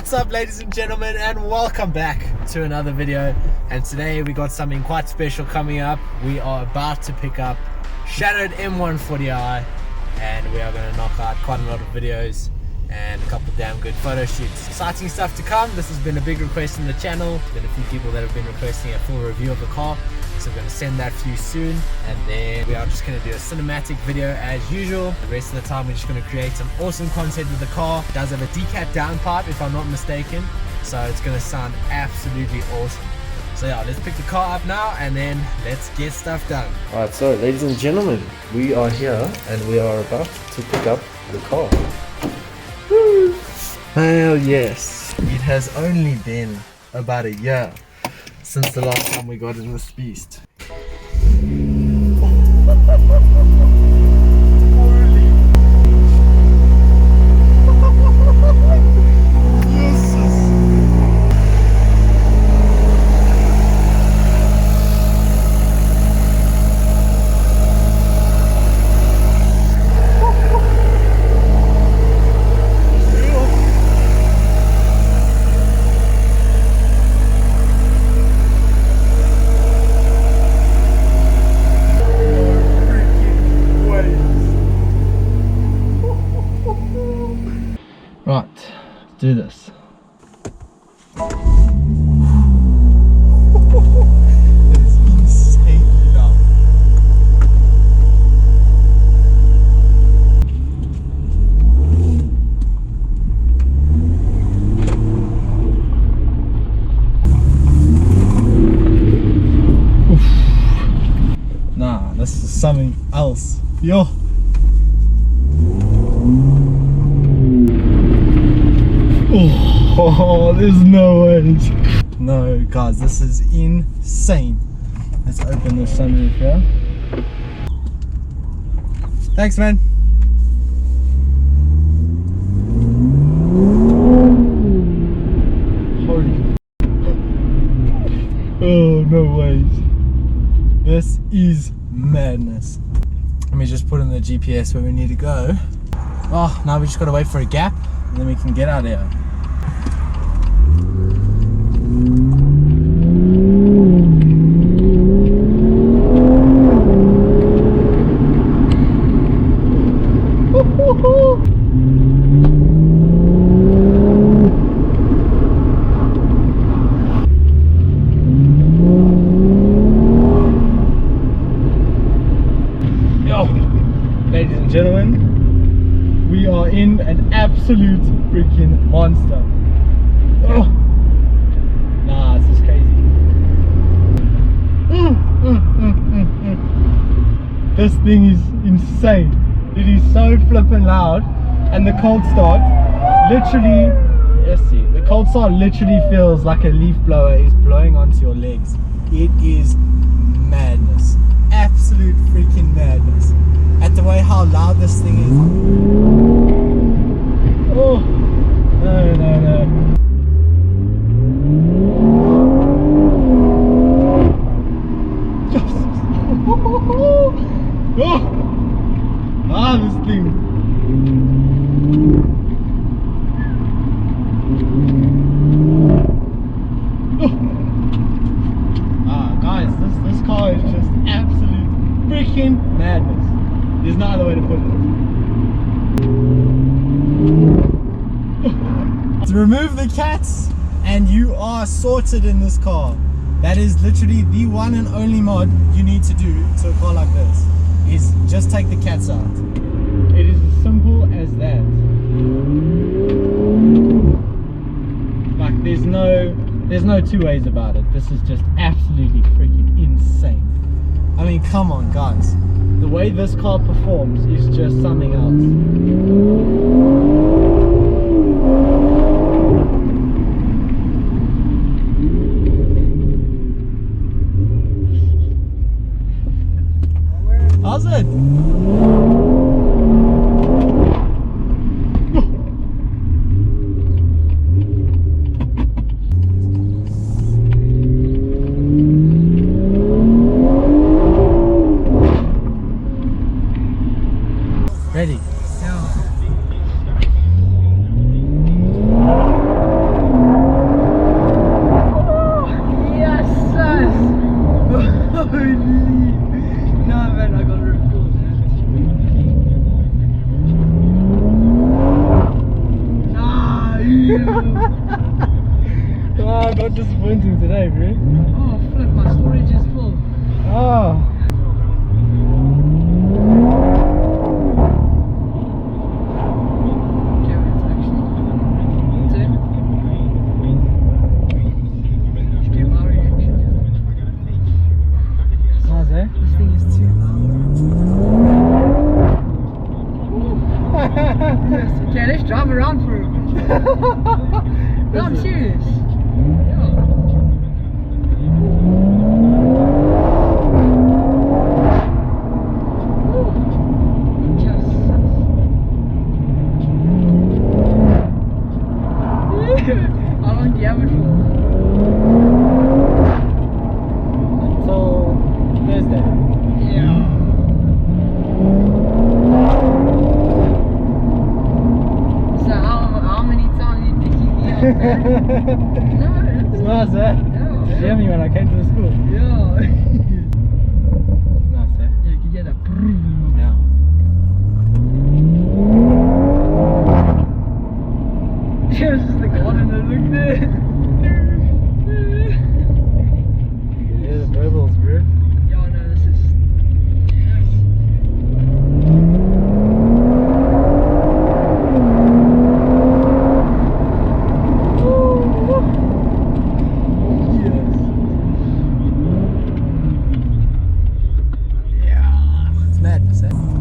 What's up, ladies and gentlemen, and welcome back to another video. And today we got something quite special coming up. We are about to pick up shattered M140i, and we are going to knock out quite a lot of videos and a couple damn good photo shoots. Exciting stuff to come. This has been a big request on the channel. There's been a few people that have been requesting a full review of the car, so we're going to send that for you soon. And then we are just going to do a cinematic video as usual. The rest of the time we're just going to create some awesome content with the car. It does have a decat downpipe if I'm not mistaken, so it's going to sound absolutely awesome. So yeah, let's pick the car up now and then let's get stuff done. Alright, so ladies and gentlemen, we are here and we are about to pick up the car. Woo! Hell yes. It has only been about a year since the last time we got in this beast. Right, let's do this. It's insanely loud. Nah, this is something else. Yo. Oh, there's no way. No, guys, this is insane. Let's open the sunroof here. Thanks, man. Holy. Oh, no ways. This is madness. Let me just put in the GPS where we need to go. Oh, now we just gotta wait for a gap and then we can get out of here. Yo, ladies and gentlemen, we are in an absolute freaking monster. Oh. Nah, this is crazy. This thing is insane. It is so flippin' loud, and the cold start literally, let's see, the cold start literally feels like a leaf blower is blowing onto your legs. It is madness, absolute freaking madness at the way how loud this thing is. Oh, no. Oh. Ah, this thing. Oh. Ah, guys, this car is just absolute freaking madness. There's no other way to put it. To remove the cats and you are sorted in this car. That is literally the one and only mod you need to do to a car like this, is just take the cats out. It is as simple as that. Like there's no two ways about it. This is just absolutely freaking insane. I mean, come on guys. The way this car performs is just something else. How's it? Ready? Yeah. It's nice, eh? Yeah. She had me when I came to the school. Yeah. It's nice, eh? Yeah, you can hear that. Yeah. Yeah, it's just the garden that look there. Yeah, the burbles, bro. Yeah, no, this is. Yeah. It's madness, eh?